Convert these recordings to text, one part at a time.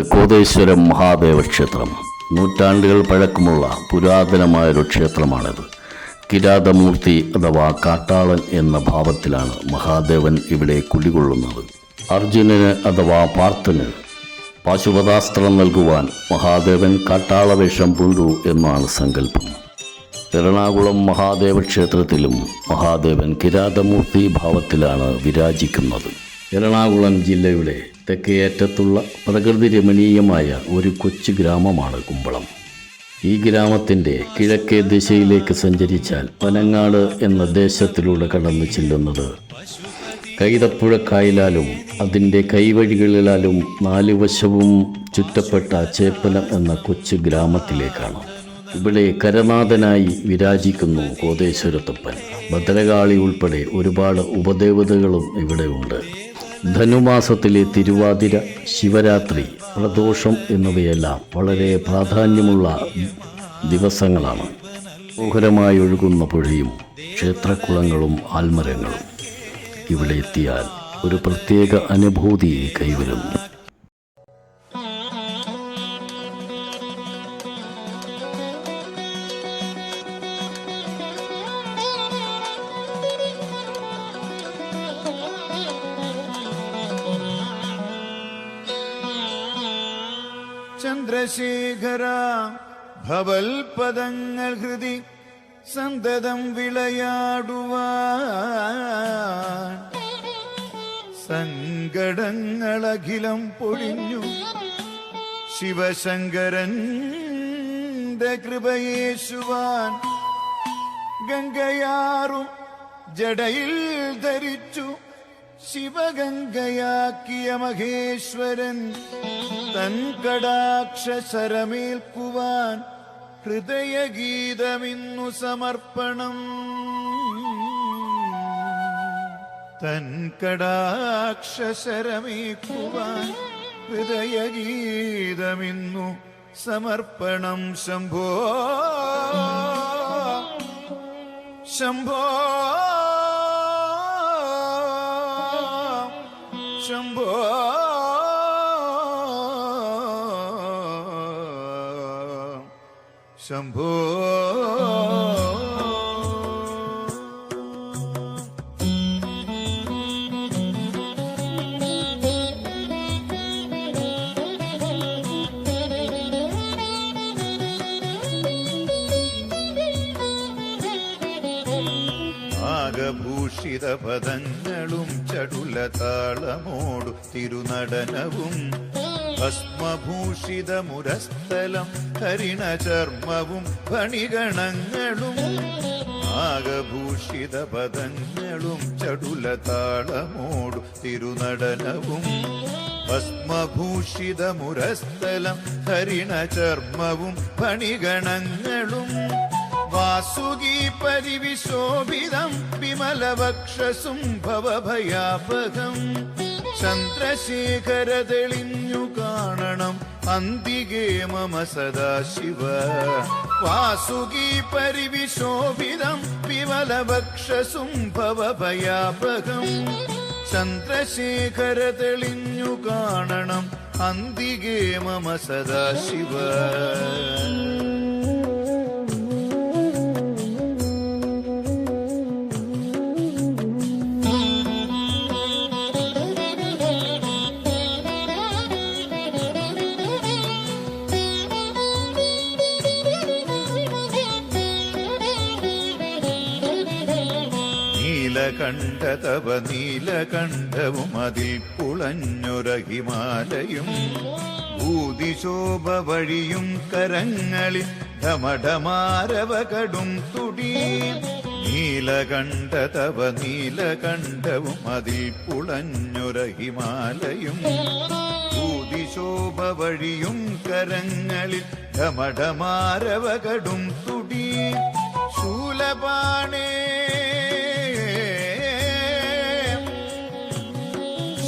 കോതേശ്വരം മഹാദേവ ക്ഷേത്രം നൂറ്റാണ്ടുകൾ പഴക്കമുള്ള പുരാതനമായൊരു ക്ഷേത്രമാണിത്. കിരാതമൂർത്തി അഥവാ കാട്ടാളൻ എന്ന ഭാവത്തിലാണ് മഹാദേവൻ ഇവിടെ കുടികൊള്ളുന്നത്. അർജുനന് അഥവാ പാർത്ഥന് പാശുപതാസ്ത്രം നൽകുവാൻ മഹാദേവൻ കാട്ടാളവേഷം പൂണ്ടു എന്നാണ് സങ്കല്പം. എറണാകുളം മഹാദേവ ക്ഷേത്രത്തിലും മഹാദേവൻ കിരാതമൂർത്തി ഭാവത്തിലാണ് വിരാജിക്കുന്നത്. എറണാകുളം ജില്ലയുടെ തെക്കേയറ്റത്തുള്ള പ്രകൃതി രമണീയമായ ഒരു കൊച്ചു ഗ്രാമമാണ് കുമ്പളം. ഈ ഗ്രാമത്തിൻ്റെ കിഴക്കേ ദിശയിലേക്ക് സഞ്ചരിച്ചാൽ പനങ്ങാട് എന്ന ദേശത്തിലൂടെ കടന്നു ചെല്ലുന്നത് കൈതപ്പുഴക്കായലാലും അതിൻ്റെ കൈവഴികളിലാലും നാലുവശവും ചുറ്റപ്പെട്ട ചേപ്പലം എന്ന കൊച്ചു ഗ്രാമത്തിലേക്കാണ്. ഇവിടെ കരനാഥനായി വിരാജിക്കുന്നു കോതേശ്വരത്തപ്പൻ. ഭദ്രകാളി ഉൾപ്പെടെ ഒരുപാട് ഉപദേവതകളും ഇവിടെ ഉണ്ട്. ധനുമാസത്തിലെ തിരുവാതിര, ശിവരാത്രി, പ്രദോഷം എന്നിവയെല്ലാം വളരെ പ്രാധാന്യമുള്ള ദിവസങ്ങളാണ്. മനോഹരമായി ഒഴുകുന്ന പുഴയും ക്ഷേത്രക്കുളങ്ങളും ആൽമരങ്ങളും ഇവിടെ എത്തിയാൽ ഒരു പ്രത്യേക അനുഭൂതി കൈവരുന്നു. ചന്ദ്രശേഖര ഭവൽപദങ്ങൾ ഹൃദി സന്തതം വിളയാടുവാൻ സങ്കടങ്ങളഖിലം പൊഴിഞ്ഞു ശിവശങ്കരന്റെ കൃപയേശുവാൻ ഗംഗയാറും ജടയിൽ ധരിച്ചു ശിവഗംഗയാക്കിയ മഹേശ്വരൻ തൻ കടാക്ഷരമേൽക്കുവാൻ ഹൃദയഗീതമിന്നു സമർപ്പണം. തൻ കടാക്ഷരമേൽക്കുവാൻ ഹൃദയഗീതമിന്നു സമർപ്പണം. ശംഭോ ശംഭോ ശംഭോ ശംഭോ. ആകഭൂഷിത പദങ്ങളും ചടുലതാളമോടു തിരുനടനവും ഭസ്മഭൂഷിതമുരസ്ഥലം ഹരിണചർമ്മവും ഫണിഗണങ്ങളും. ആകഭൂഷിത പദങ്ങളും ചടുലതാളമോടു തിരുനടനവും ഭസ്മഭൂഷിതമുരസ്ഥലം ഹരിണചർമ്മവും ഫണിഗണങ്ങളും. വാസുകീ പരിവിശോഭിതം വിമലവക്ഷസും ഭവഭയാപകം. ചന്ദ്രശേഖര തെളിഞ്ഞു കാണണം അന്തികേ മമ സദാശിവ. വാസുകീ പരിവിശോഭിതം വിമലവക്ഷസും ഭവഭയാപകം. ചന്ദ്രശേഖര തെളിഞ്ഞു കാണണം അന്തികേ മമ സദാശിവ. നീലകണ്ഠതവ നീലകണ്ഠവും അതിൽ പുളഞ്ഞൊര ഹിമാലയും ഭൂതിശോഭ വഴിയും കരങ്ങളിൽ ധമഠമാരവ കടും തുടി. നീലകണ്ഠതവ നീലകണ്ഠവും അതിൽ പുളഞ്ഞൊര ഹിമാലയും ഭൂതിശോഭ വഴിയും കരങ്ങളിൽ ധമഠമാരവ കടും തുടി. ശൂലപാണേ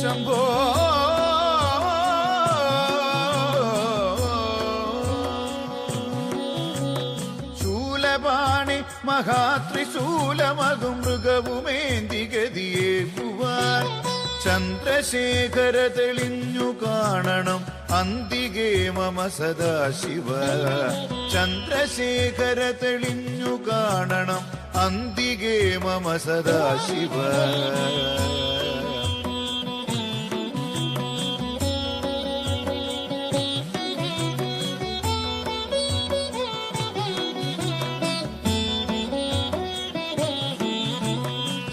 ശംഭോ ശൂലപാണി മഹാത്രിശൂലമകും മൃഗവുമേന്തി ഗതിയേകുവാൻ. ചന്ദ്രശേഖര തെളിഞ്ഞു കാണണം അന്തികേ മമ സദാശിവ ചന്ദ്രശേഖര തെളിഞ്ഞു കാണണം അന്തികേ മമ സദാശിവ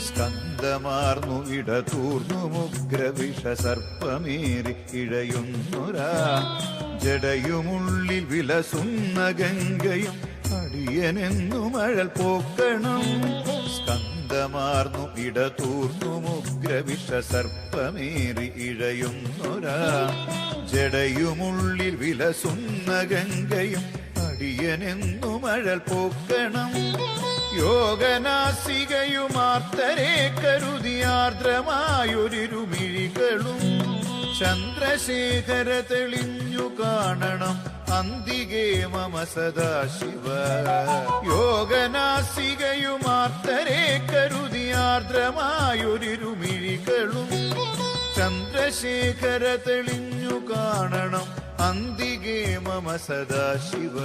സ്കന്ധമാർന്നു ഇടതൂർന്നു മുഗ്രവിഷ സർപ്പമേറി ഇഴയുന്നൊരാ ജടയുമുള്ളിൽ വിലസുന്ന ഗംഗയും അടിയനെന്നു മഴൽ പോക്കണം സ്കന്ധമാർന്നു ഇടതൂർന്നു മുഗ്രവിഷ സർപ്പമേറി ഇഴയുന്നൊരാ ജടയുമുള്ളിൽ വിലസുന്ന ഗംഗയും അടിയനെന്നു മഴൽ പോക്കണം യോഗനാസികയുമാർത്തരെ കരുതിയാർദ്രമായൊരിരുമിഴികളും ചന്ദ്രശേഖര തെളിഞ്ഞു കാണണം അന്തികേ മമ സദാശിവ യോഗനാസികയുമാർത്തരെ കരുതിയാർദ്രമായൊരിരുമിഴികളും ചന്ദ്രശേഖര തെളിഞ്ഞു കാണണം അന്തികേ മമ സദാശിവ